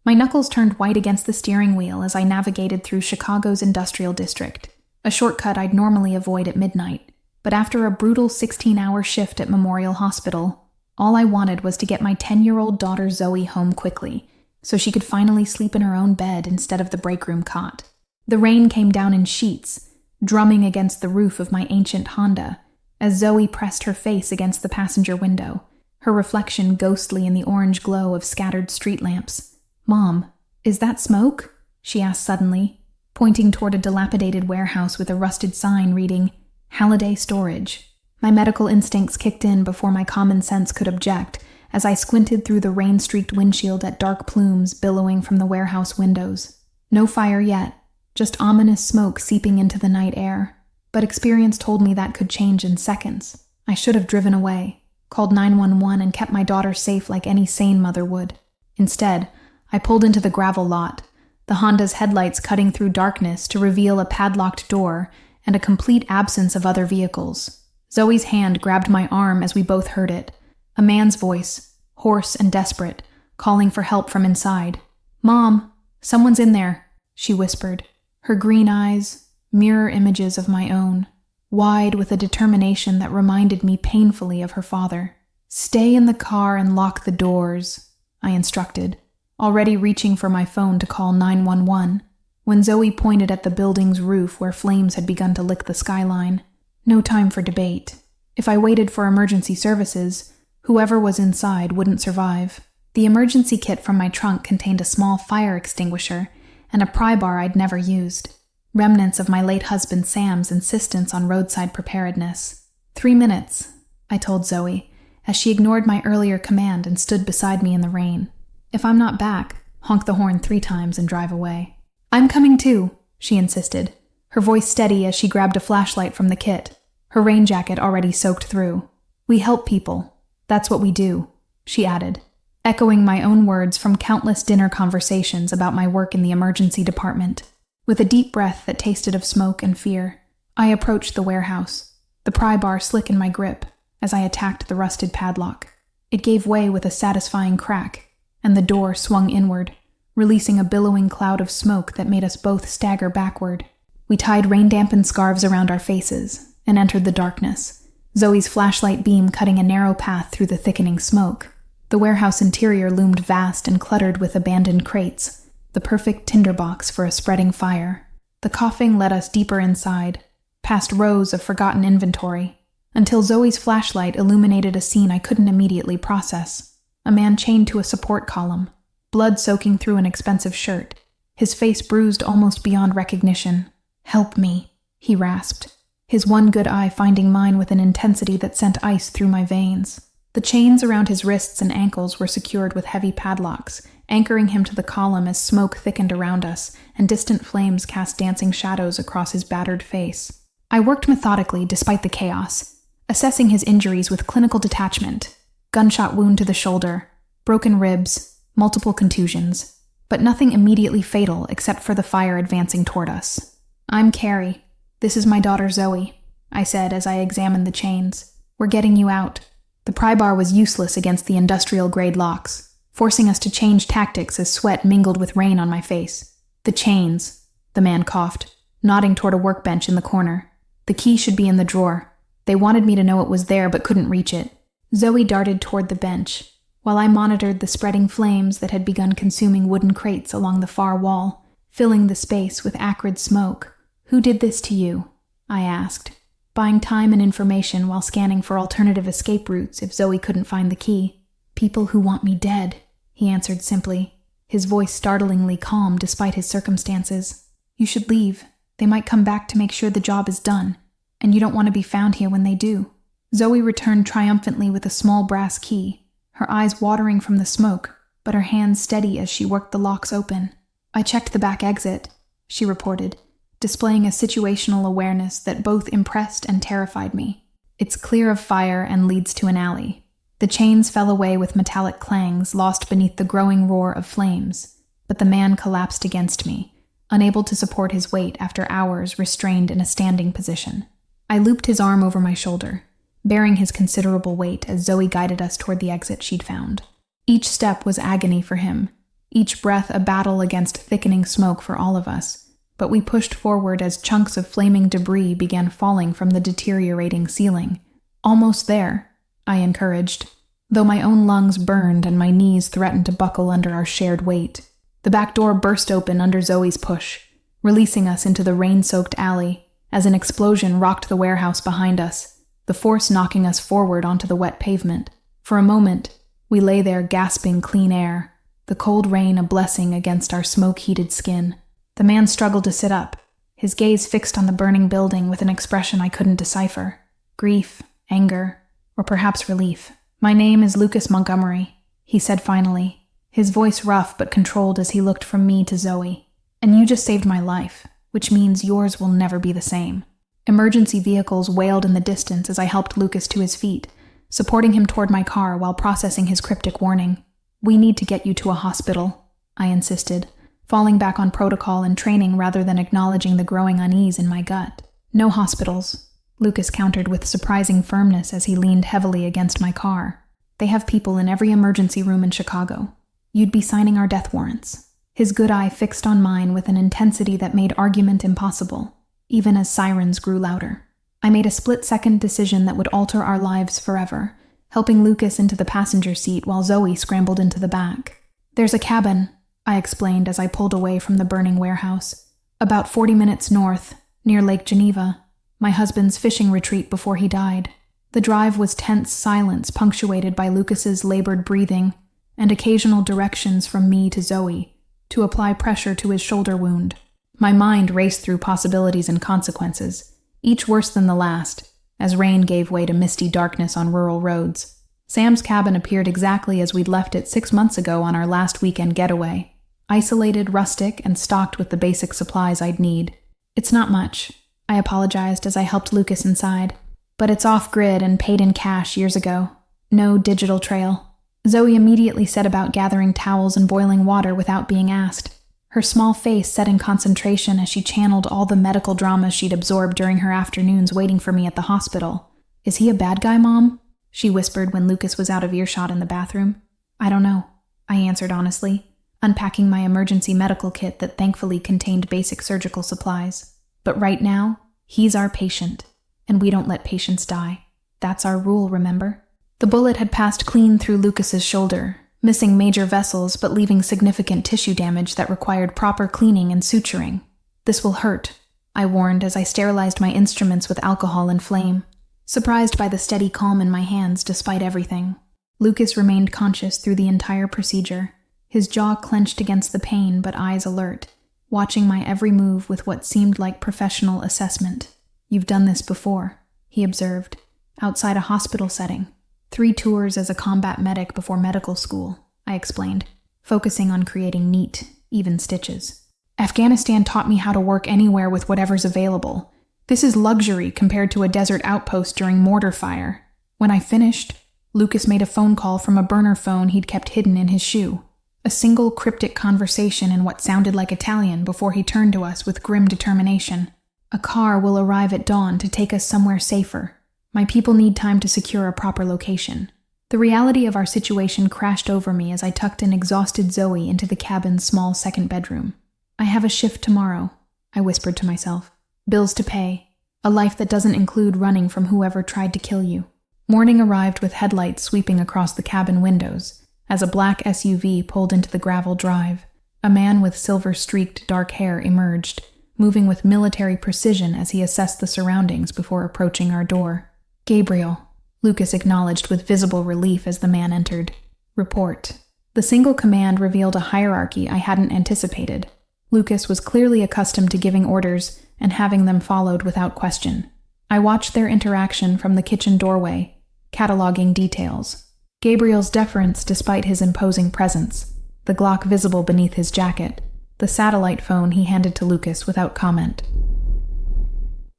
My knuckles turned white against the steering wheel as I navigated through Chicago's industrial district, a shortcut I'd normally avoid at midnight. But after a brutal 16-hour shift at Memorial Hospital, all I wanted was to get my 10-year-old daughter Zoe home quickly, so she could finally sleep in her own bed instead of the break room cot. The rain came down in sheets, drumming against the roof of my ancient Honda, as Zoe pressed her face against the passenger window, her reflection ghostly in the orange glow of scattered street lamps. "Mom, is that smoke?" she asked suddenly, pointing toward a dilapidated warehouse with a rusted sign reading, "Halliday Storage." My medical instincts kicked in before my common sense could object, as I squinted through the rain-streaked windshield at dark plumes billowing from the warehouse windows. No fire yet, just ominous smoke seeping into the night air. But experience told me that could change in seconds. I should have driven away, called 911 and kept my daughter safe like any sane mother would. Instead, I pulled into the gravel lot, the Honda's headlights cutting through darkness to reveal a padlocked door and a complete absence of other vehicles. Zoe's hand grabbed my arm as we both heard it. A man's voice, hoarse and desperate, calling for help from inside. "Mom, someone's in there," she whispered, her green eyes, mirror images of my own, wide with a determination that reminded me painfully of her father. "Stay in the car and lock the doors," I instructed, already reaching for my phone to call 911, when Zoe pointed at the building's roof where flames had begun to lick the skyline. No time for debate. If I waited for emergency services, whoever was inside wouldn't survive. The emergency kit from my trunk contained a small fire extinguisher and a pry bar I'd never used, remnants of my late husband Sam's insistence on roadside preparedness. 3 minutes, I told Zoe, as she ignored my earlier command and stood beside me in the rain. If I'm not back, honk the horn 3 times and drive away. "I'm coming too," she insisted, her voice steady as she grabbed a flashlight from the kit, her rain jacket already soaked through. "We help people. That's what we do," she added, echoing my own words from countless dinner conversations about my work in the emergency department. With a deep breath that tasted of smoke and fear, I approached the warehouse, the pry bar slick in my grip as I attacked the rusted padlock. It gave way with a satisfying crack, and the door swung inward, releasing a billowing cloud of smoke that made us both stagger backward. We tied rain-dampened scarves around our faces and entered the darkness, Zoe's flashlight beam cutting a narrow path through the thickening smoke. The warehouse interior loomed vast and cluttered with abandoned crates, the perfect tinderbox for a spreading fire. The coughing led us deeper inside, past rows of forgotten inventory, until Zoe's flashlight illuminated a scene I couldn't immediately process. A man chained to a support column, blood soaking through an expensive shirt, his face bruised almost beyond recognition. "Help me," he rasped, his one good eye finding mine with an intensity that sent ice through my veins. The chains around his wrists and ankles were secured with heavy padlocks, anchoring him to the column as smoke thickened around us and distant flames cast dancing shadows across his battered face. I worked methodically despite the chaos, assessing his injuries with clinical detachment. Gunshot wound to the shoulder, broken ribs, multiple contusions, but nothing immediately fatal except for the fire advancing toward us. "I'm Carrie. This is my daughter Zoe," I said as I examined the chains. "We're getting you out." The pry bar was useless against the industrial-grade locks, forcing us to change tactics as sweat mingled with rain on my face. "The chains," the man coughed, nodding toward a workbench in the corner. "The key should be in the drawer. They wanted me to know it was there but couldn't reach it." Zoe darted toward the bench, while I monitored the spreading flames that had begun consuming wooden crates along the far wall, filling the space with acrid smoke. "Who did this to you?" I asked, buying time and information while scanning for alternative escape routes if Zoe couldn't find the key. "People who want me dead," he answered simply, his voice startlingly calm despite his circumstances. "You should leave. They might come back to make sure the job is done, and you don't want to be found here when they do." Zoe returned triumphantly with a small brass key, her eyes watering from the smoke, but her hands steady as she worked the locks open. "I checked the back exit," she reported, displaying a situational awareness that both impressed and terrified me. "It's clear of fire and leads to an alley." The chains fell away with metallic clangs lost beneath the growing roar of flames, but the man collapsed against me, unable to support his weight after hours restrained in a standing position. I looped his arm over my shoulder, bearing his considerable weight as Zoe guided us toward the exit she'd found. Each step was agony for him, each breath a battle against thickening smoke for all of us, but we pushed forward as chunks of flaming debris began falling from the deteriorating ceiling. "Almost there," I encouraged, though my own lungs burned and my knees threatened to buckle under our shared weight. The back door burst open under Zoe's push, releasing us into the rain-soaked alley as an explosion rocked the warehouse behind us, the force knocking us forward onto the wet pavement. For a moment, we lay there gasping clean air, the cold rain a blessing against our smoke-heated skin. The man struggled to sit up, his gaze fixed on the burning building with an expression I couldn't decipher. Grief, anger, or perhaps relief. "My name is Lucas Montgomery," he said finally, his voice rough but controlled as he looked from me to Zoe. "And you just saved my life, which means yours will never be the same." Emergency vehicles wailed in the distance as I helped Lucas to his feet, supporting him toward my car while processing his cryptic warning. "We need to get you to a hospital," I insisted, falling back on protocol and training rather than acknowledging the growing unease in my gut. "No hospitals," Lucas countered with surprising firmness as he leaned heavily against my car. "They have people in every emergency room in Chicago. You'd be signing our death warrants." His good eye fixed on mine with an intensity that made argument impossible, even as sirens grew louder. I made a split-second decision that would alter our lives forever, helping Lucas into the passenger seat while Zoe scrambled into the back. "There's a cabin," I explained as I pulled away from the burning warehouse. "About 40 minutes north, near Lake Geneva, my husband's fishing retreat before he died." The drive was tense silence punctuated by Lucas's labored breathing and occasional directions from me to Zoe to apply pressure to his shoulder wound. My mind raced through possibilities and consequences, each worse than the last, as rain gave way to misty darkness on rural roads. Sam's cabin appeared exactly as we'd left it 6 months ago on our last weekend getaway, isolated, rustic, and stocked with the basic supplies I'd need. "It's not much," I apologized as I helped Lucas inside, "but it's off-grid and paid in cash years ago. No digital trail." Zoe immediately set about gathering towels and boiling water without being asked, her small face set in concentration as she channeled all the medical dramas she'd absorbed during her afternoons waiting for me at the hospital. "Is he a bad guy, Mom?" she whispered when Lucas was out of earshot in the bathroom. "I don't know," I answered honestly, unpacking my emergency medical kit that thankfully contained basic surgical supplies. "But right now, he's our patient, and we don't let patients die. That's our rule, remember?" The bullet had passed clean through Lucas's shoulder, missing major vessels but leaving significant tissue damage that required proper cleaning and suturing. "This will hurt," I warned as I sterilized my instruments with alcohol and flame, surprised by the steady calm in my hands despite everything. Lucas remained conscious through the entire procedure, his jaw clenched against the pain but eyes alert, watching my every move with what seemed like professional assessment. "You've done this before," he observed, "outside a hospital setting. 3 tours as a combat medic before medical school," I explained, focusing on creating neat, even stitches. "Afghanistan taught me how to work anywhere with whatever's available. This is luxury compared to a desert outpost during mortar fire." When I finished, Lucas made a phone call from a burner phone he'd kept hidden in his shoe. A single cryptic conversation in what sounded like Italian before he turned to us with grim determination. "A car will arrive at dawn to take us somewhere safer. My people need time to secure a proper location." The reality of our situation crashed over me as I tucked an exhausted Zoe into the cabin's small second bedroom. "I have a shift tomorrow," I whispered to myself. "Bills to pay. A life that doesn't include running from whoever tried to kill you." Morning arrived with headlights sweeping across the cabin windows as a black SUV pulled into the gravel drive. A man with silver-streaked dark hair emerged, moving with military precision as he assessed the surroundings before approaching our door. "Gabriel," Lucas acknowledged with visible relief as the man entered. "Report." The single command revealed a hierarchy I hadn't anticipated. Lucas was clearly accustomed to giving orders and having them followed without question. I watched their interaction from the kitchen doorway, cataloging details. Gabriel's deference despite his imposing presence, the Glock visible beneath his jacket, the satellite phone he handed to Lucas without comment.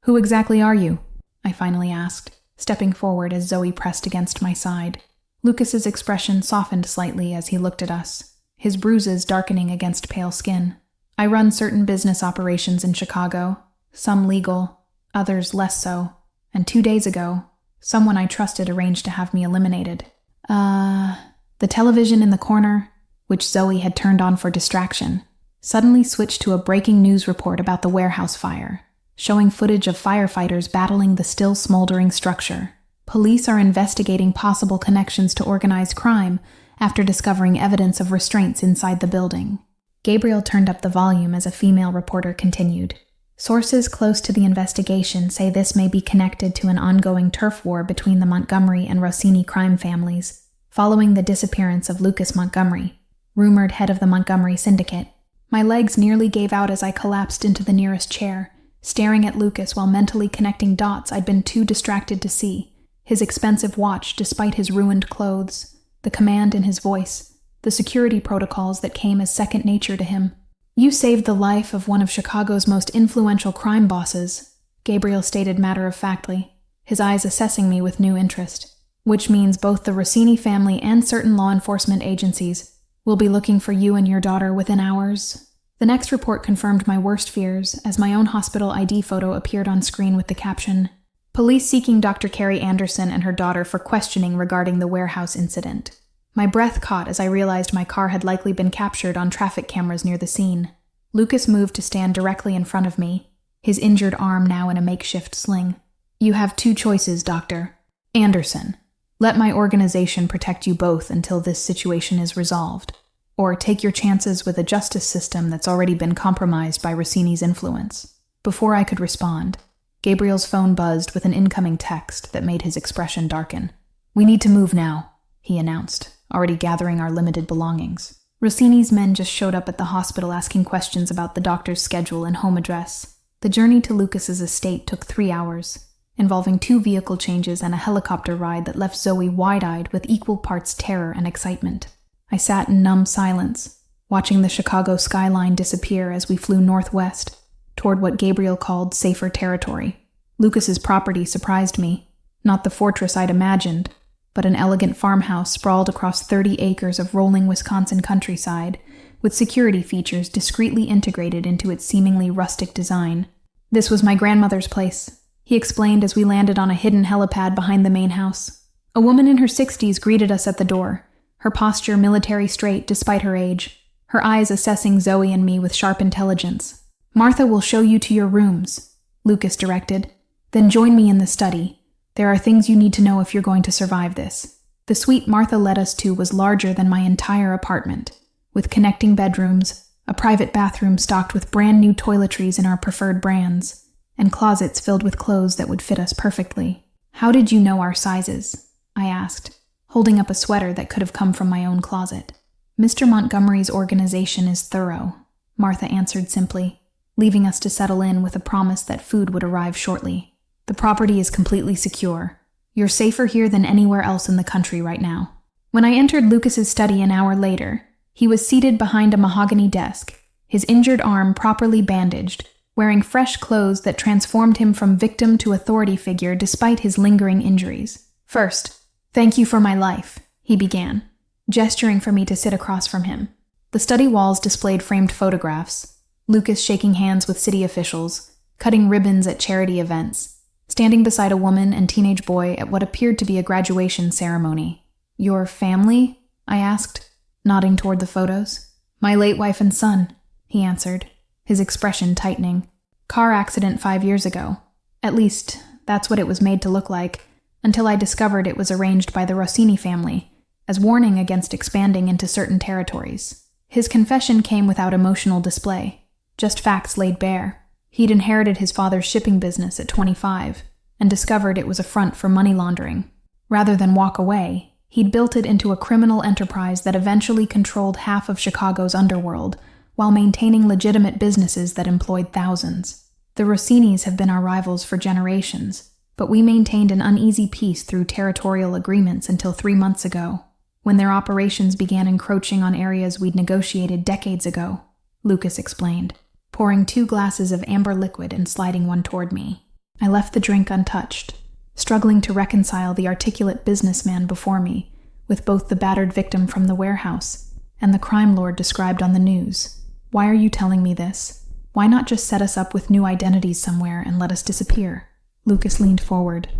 "Who exactly are you?" I finally asked, stepping forward as Zoe pressed against my side. Lucas's expression softened slightly as he looked at us, his bruises darkening against pale skin. "I run certain business operations in Chicago, some legal, others less so, and 2 days ago, someone I trusted arranged to have me eliminated." The television in the corner," which Zoe had turned on for distraction, suddenly switched to a breaking news report about the warehouse fire, showing footage of firefighters battling the still smoldering structure. Police are investigating possible connections to organized crime after discovering evidence of restraints inside the building. Gabriel turned up the volume as a female reporter continued. Sources close to the investigation say this may be connected to an ongoing turf war between the Montgomery and Rossini crime families, following the disappearance of Lucas Montgomery, rumored head of the Montgomery Syndicate. My legs nearly gave out as I collapsed into the nearest chair, staring at Lucas while mentally connecting dots I'd been too distracted to see. His expensive watch despite his ruined clothes, the command in his voice, the security protocols that came as second nature to him. "You saved the life of one of Chicago's most influential crime bosses," Gabriel stated matter-of-factly, his eyes assessing me with new interest. "Which means both the Rossini family and certain law enforcement agencies will be looking for you and your daughter within hours." The next report confirmed my worst fears as my own hospital ID photo appeared on screen with the caption, "Police seeking Dr. Carrie Anderson and her daughter for questioning regarding the warehouse incident." My breath caught as I realized my car had likely been captured on traffic cameras near the scene. Lucas moved to stand directly in front of me, his injured arm now in a makeshift sling. "You have two choices, Dr. Anderson. Let my organization protect you both until this situation is resolved, or take your chances with a justice system that's already been compromised by Rossini's influence." Before I could respond, Gabriel's phone buzzed with an incoming text that made his expression darken. "We need to move now," he announced, already gathering our limited belongings. Rossini's men just showed up at the hospital asking questions about the doctor's schedule and home address. The journey to Lucas's estate took 3 hours, involving 2 vehicle changes and a helicopter ride that left Zoe wide-eyed with equal parts terror and excitement. I sat in numb silence, watching the Chicago skyline disappear as we flew northwest, toward what Gabriel called safer territory. Lucas's property surprised me, not the fortress I'd imagined, but an elegant farmhouse sprawled across 30 acres of rolling Wisconsin countryside, with security features discreetly integrated into its seemingly rustic design. "This was my grandmother's place," he explained as we landed on a hidden helipad behind the main house. A woman in her 60s greeted us at the door, her posture military straight despite her age, her eyes assessing Zoe and me with sharp intelligence. "Martha will show you to your rooms," Lucas directed. "Then join me in the study. There are things you need to know if you're going to survive this." The suite Martha led us to was larger than my entire apartment, with connecting bedrooms, a private bathroom stocked with brand new toiletries in our preferred brands, and closets filled with clothes that would fit us perfectly. "How did you know our sizes?" I asked, holding up a sweater that could have come from my own closet. "Mr. Montgomery's organization is thorough," Martha answered simply, leaving us to settle in with a promise that food would arrive shortly. "The property is completely secure. You're safer here than anywhere else in the country right now." When I entered Lucas's study an hour later, he was seated behind a mahogany desk, his injured arm properly bandaged, wearing fresh clothes that transformed him from victim to authority figure despite his lingering injuries. "First, thank you for my life," he began, gesturing for me to sit across from him. The study walls displayed framed photographs, Lucas shaking hands with city officials, cutting ribbons at charity events, standing beside a woman and teenage boy at what appeared to be a graduation ceremony. "Your family?" I asked, nodding toward the photos. "My late wife and son," he answered, his expression tightening. "Car accident 5 years ago. At least, that's what it was made to look like, until I discovered it was arranged by the Rossini family, as warning against expanding into certain territories." His confession came without emotional display, just facts laid bare. He'd inherited his father's shipping business at 25 and discovered it was a front for money laundering. Rather than walk away, he'd built it into a criminal enterprise that eventually controlled half of Chicago's underworld while maintaining legitimate businesses that employed thousands. The Rossinis have been our rivals for generations, but we maintained an uneasy peace through territorial agreements until 3 months ago, when their operations began encroaching on areas we'd negotiated decades ago, Lucas explained, pouring 2 glasses of amber liquid and sliding one toward me. I left the drink untouched, struggling to reconcile the articulate businessman before me with both the battered victim from the warehouse and the crime lord described on the news. "Why are you telling me this? Why not just set us up with new identities somewhere and let us disappear?" Lucas leaned forward,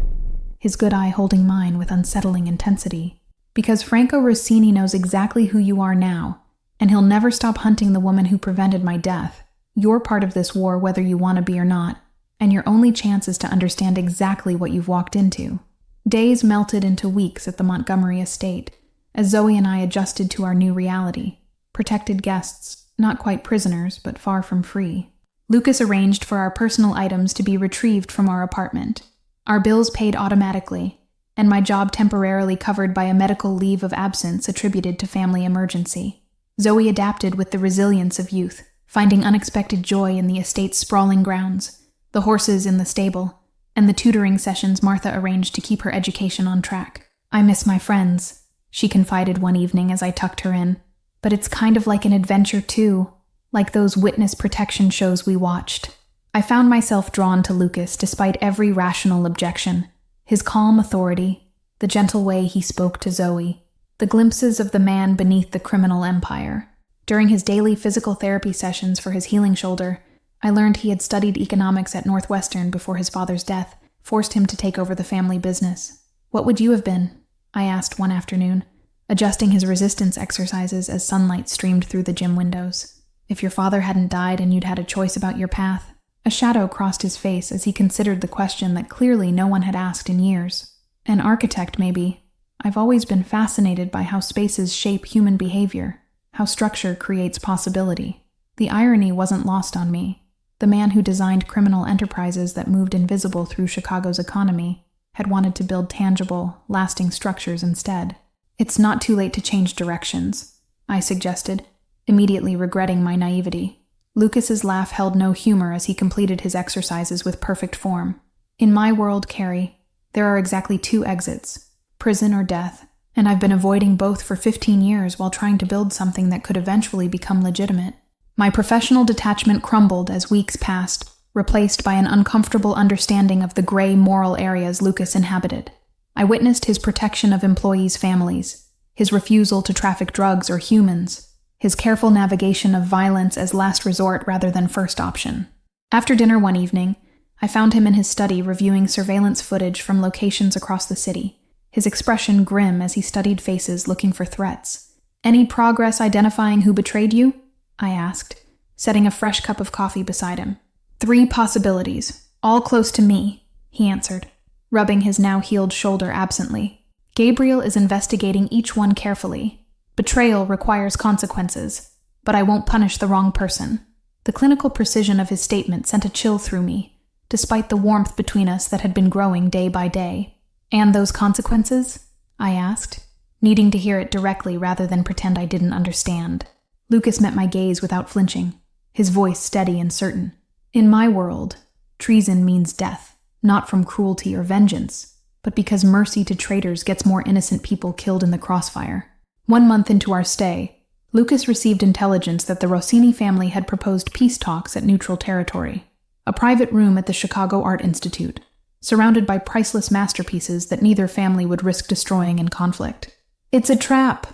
his good eye holding mine with unsettling intensity. "Because Franco Rossini knows exactly who you are now, And he'll never stop hunting the woman who prevented my death. You're part of this war whether you want to be or not, and your only chance is to understand exactly what you've walked into. Days melted into weeks at the Montgomery estate, as Zoe and I adjusted to our new reality. Protected guests, not quite prisoners, but far from free. Lucas arranged for our personal items to be retrieved from our apartment, our bills paid automatically, and my job temporarily covered by a medical leave of absence attributed to family emergency. Zoe adapted with the resilience of youth, finding unexpected joy in the estate's sprawling grounds, the horses in the stable, and the tutoring sessions Martha arranged to keep her education on track. "I miss my friends," she confided one evening as I tucked her in. "But it's kind of like an adventure too, like those witness protection shows we watched." I found myself drawn to Lucas despite every rational objection. His calm authority, the gentle way he spoke to Zoe, the glimpses of the man beneath the criminal empire. During his daily physical therapy sessions for his healing shoulder, I learned he had studied economics at Northwestern before his father's death forced him to take over the family business. "What would you have been?" I asked one afternoon, adjusting his resistance exercises as sunlight streamed through the gym windows. "If your father hadn't died and you'd had a choice about your path?" A shadow crossed his face as he considered the question that clearly no one had asked in years. "An architect, maybe. I've always been fascinated by how spaces shape human behavior, how structure creates possibility." The irony wasn't lost on me. The man who designed criminal enterprises that moved invisible through Chicago's economy had wanted to build tangible, lasting structures instead. "It's not too late to change directions," I suggested, immediately regretting my naivety. Lucas's laugh held no humor as he completed his exercises with perfect form. "In my world, Carrie, there are exactly 2 exits, prison or death, and I've been avoiding both for 15 years while trying to build something that could eventually become legitimate." My professional detachment crumbled as weeks passed, replaced by an uncomfortable understanding of the gray moral areas Lucas inhabited. I witnessed his protection of employees' families, his refusal to traffic drugs or humans, his careful navigation of violence as last resort rather than first option. After dinner one evening, I found him in his study reviewing surveillance footage from locations across the city, his expression grim as he studied faces looking for threats. "Any progress identifying who betrayed you?" I asked, setting a fresh cup of coffee beside him. "3 possibilities, all close to me," he answered, rubbing his now-healed shoulder absently. "Gabriel is investigating each one carefully. Betrayal requires consequences, but I won't punish the wrong person." The clinical precision of his statement sent a chill through me, despite the warmth between us that had been growing day by day. "And those consequences?" I asked, needing to hear it directly rather than pretend I didn't understand. Lucas met my gaze without flinching, his voice steady and certain. "In my world, treason means death, not from cruelty or vengeance, but because mercy to traitors gets more innocent people killed in the crossfire." 1 month into our stay, Lucas received intelligence that the Rossini family had proposed peace talks at neutral territory, a private room at the Chicago Art Institute, surrounded by priceless masterpieces that neither family would risk destroying in conflict. "It's a trap,"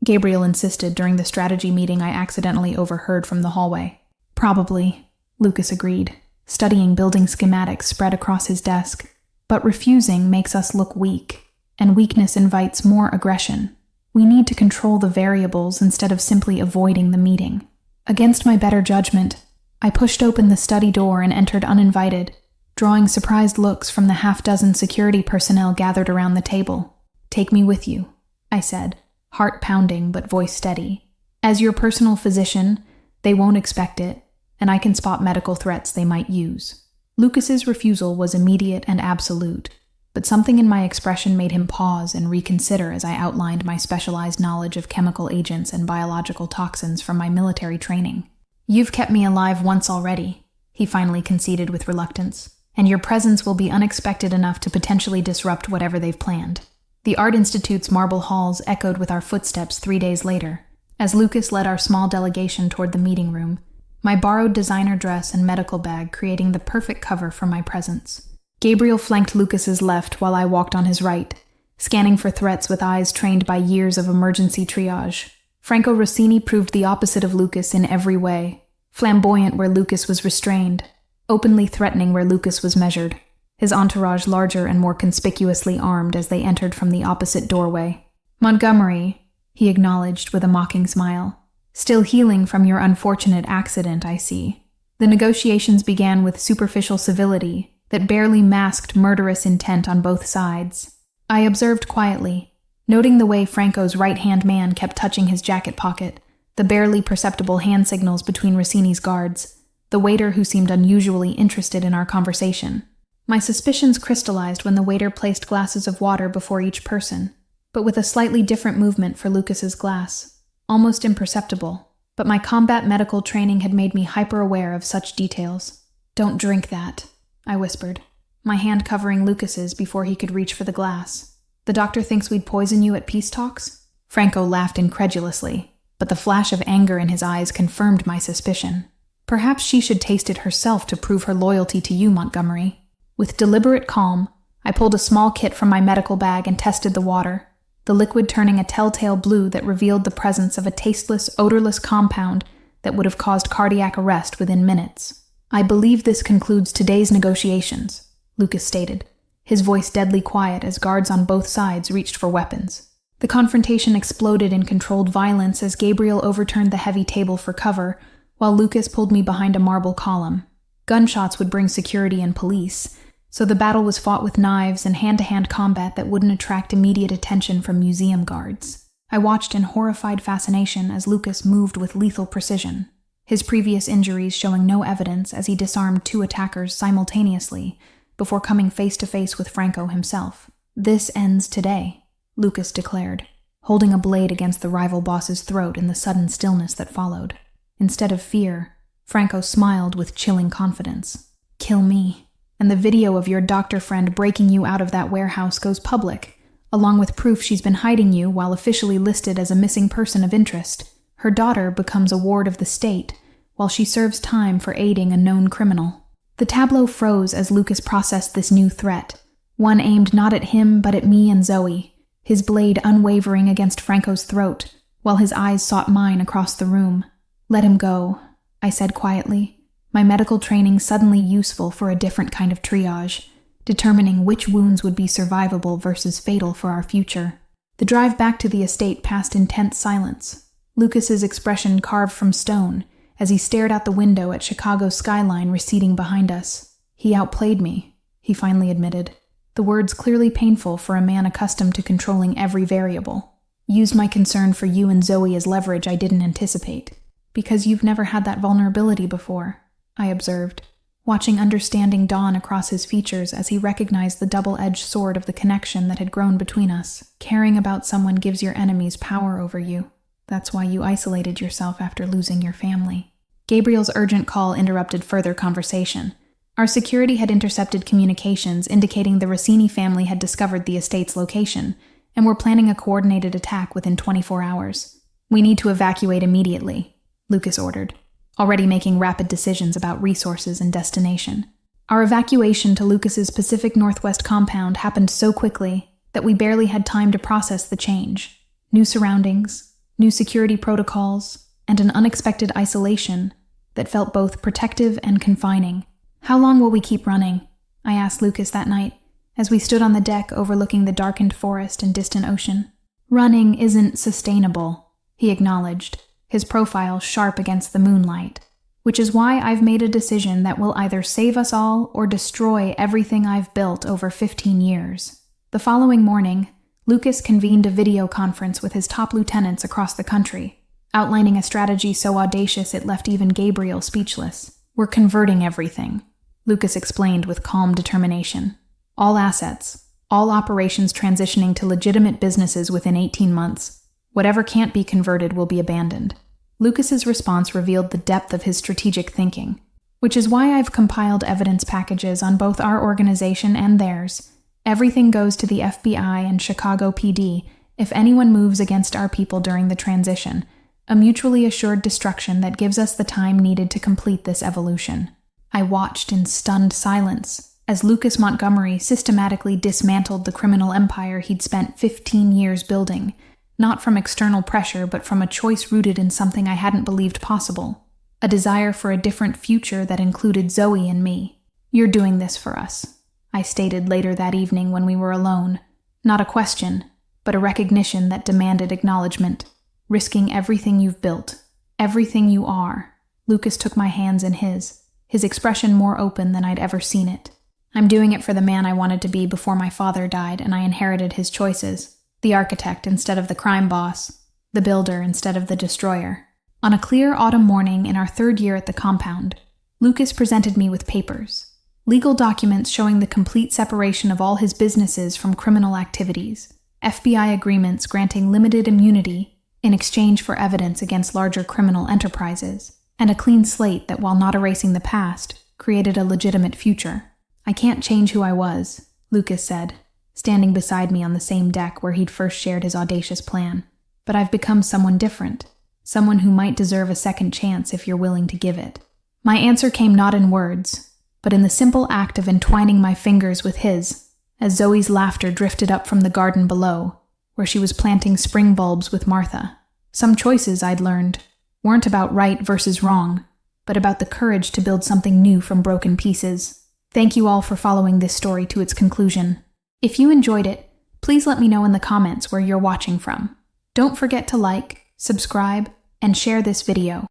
Gabriel insisted during the strategy meeting I accidentally overheard from the hallway. "Probably," Lucas agreed, studying building schematics spread across his desk. "But refusing makes us look weak, and weakness invites more aggression. We need to control the variables instead of simply avoiding the meeting." Against my better judgment, I pushed open the study door and entered uninvited, drawing surprised looks from the half-dozen security personnel gathered around the table. "Take me with you," I said, heart pounding but voice steady. "As your personal physician, they won't expect it, and I can spot medical threats they might use." Lucas's refusal was immediate and absolute, but something in my expression made him pause and reconsider as I outlined my specialized knowledge of chemical agents and biological toxins from my military training. "You've kept me alive once already," he finally conceded with reluctance, "and your presence will be unexpected enough to potentially disrupt whatever they've planned." The Art Institute's marble halls echoed with our footsteps 3 days later, as Lucas led our small delegation toward the meeting room, my borrowed designer dress and medical bag creating the perfect cover for my presence. Gabriel flanked Lucas's left while I walked on his right, scanning for threats with eyes trained by years of emergency triage. Franco Rossini proved the opposite of Lucas in every way, flamboyant where Lucas was restrained, openly threatening where Lucas was measured, his entourage larger and more conspicuously armed as they entered from the opposite doorway. "Montgomery," he acknowledged with a mocking smile. Still healing from your unfortunate accident, I see. The negotiations began with superficial civility that barely masked murderous intent on both sides. I observed quietly, noting the way Franco's right-hand man kept touching his jacket pocket, the barely perceptible hand signals between Rossini's guards, the waiter who seemed unusually interested in our conversation. My suspicions crystallized when the waiter placed glasses of water before each person, but with a slightly different movement for Lucas's glass, almost imperceptible. But my combat medical training had made me hyper-aware of such details. "Don't drink that," I whispered, my hand covering Lucas's before he could reach for the glass. "The doctor thinks we'd poison you at peace talks?" Franco laughed incredulously, but the flash of anger in his eyes confirmed my suspicion. "Perhaps she should taste it herself to prove her loyalty to you, Montgomery." With deliberate calm, I pulled a small kit from my medical bag and tested the water, the liquid turning a telltale blue that revealed the presence of a tasteless, odorless compound that would have caused cardiac arrest within minutes. "I believe this concludes today's negotiations," Lucas stated, his voice deadly quiet as guards on both sides reached for weapons. The confrontation exploded in controlled violence as Gabriel overturned the heavy table for cover, while Lucas pulled me behind a marble column. Gunshots would bring security and police, so the battle was fought with knives and hand-to-hand combat that wouldn't attract immediate attention from museum guards. I watched in horrified fascination as Lucas moved with lethal precision, his previous injuries showing no evidence as he disarmed 2 attackers simultaneously before coming face-to-face with Franco himself. "This ends today," Lucas declared, holding a blade against the rival boss's throat in the sudden stillness that followed. Instead of fear, Franco smiled with chilling confidence. "Kill me, and the video of your doctor friend breaking you out of that warehouse goes public, along with proof she's been hiding you while officially listed as a missing person of interest. Her daughter becomes a ward of the state, while she serves time for aiding a known criminal." The tableau froze as Lucas processed this new threat, one aimed not at him but at me and Zoe, his blade unwavering against Franco's throat, while his eyes sought mine across the room. "Let him go," I said quietly, my medical training suddenly useful for a different kind of triage, determining which wounds would be survivable versus fatal for our future. The drive back to the estate passed in tense silence, Lucas's expression carved from stone as he stared out the window at Chicago's skyline receding behind us. "He outplayed me," he finally admitted, the words clearly painful for a man accustomed to controlling every variable. "Used my concern for you and Zoe as leverage I didn't anticipate. Because you've never had that vulnerability before," I observed, watching understanding dawn across his features as he recognized the double-edged sword of the connection that had grown between us. "Caring about someone gives your enemies power over you. That's why you isolated yourself after losing your family." Gabriel's urgent call interrupted further conversation. Our security had intercepted communications indicating the Rossini family had discovered the estate's location and were planning a coordinated attack within 24 hours. "We need to evacuate immediately," Lucas ordered, already making rapid decisions about resources and destination. Our evacuation to Lucas's Pacific Northwest compound happened so quickly that we barely had time to process the change. New surroundings, new security protocols, and an unexpected isolation that felt both protective and confining. "How long will we keep running?" I asked Lucas that night, as we stood on the deck overlooking the darkened forest and distant ocean. "Running isn't sustainable," he acknowledged, his profile sharp against the moonlight, "which is why I've made a decision that will either save us all or destroy everything I've built over 15 years. The following morning, Lucas convened a video conference with his top lieutenants across the country, outlining a strategy so audacious it left even Gabriel speechless. "We're converting everything," Lucas explained with calm determination. "All assets, all operations transitioning to legitimate businesses within 18 months. Whatever can't be converted will be abandoned." Lucas's response revealed the depth of his strategic thinking, which is why I've compiled evidence packages on both our organization and theirs. Everything goes to the FBI and Chicago PD if anyone moves against our people during the transition, a mutually assured destruction that gives us the time needed to complete this evolution. I watched in stunned silence as Lucas Montgomery systematically dismantled the criminal empire he'd spent 15 years building, not from external pressure but from a choice rooted in something I hadn't believed possible, a desire for a different future that included Zoe and me. "You're doing this for us," I stated later that evening when we were alone. Not a question, but a recognition that demanded acknowledgement. "Risking everything you've built, Everything you are. Lucas took my hands in his expression more open than I'd ever seen it. I'm doing it for the man I wanted to be before my father died and I inherited his choices. The architect instead of the crime boss. The builder instead of the destroyer. On a clear autumn morning in our 3rd year at the compound, Lucas presented me with papers. Legal documents showing the complete separation of all his businesses from criminal activities. FBI agreements granting limited immunity in exchange for evidence against larger criminal enterprises. And a clean slate that, while not erasing the past, created a legitimate future. I can't change who I was, Lucas said, standing beside me on the same deck where he'd first shared his audacious plan. But I've become someone different. Someone who might deserve a second chance if you're willing to give it. My answer came not in words, but in the simple act of entwining my fingers with his, as Zoe's laughter drifted up from the garden below, where she was planting spring bulbs with Martha. Some choices, I'd learned, weren't about right versus wrong, but about the courage to build something new from broken pieces. Thank you all for following this story to its conclusion. If you enjoyed it, please let me know in the comments where you're watching from. Don't forget to like, subscribe, and share this video.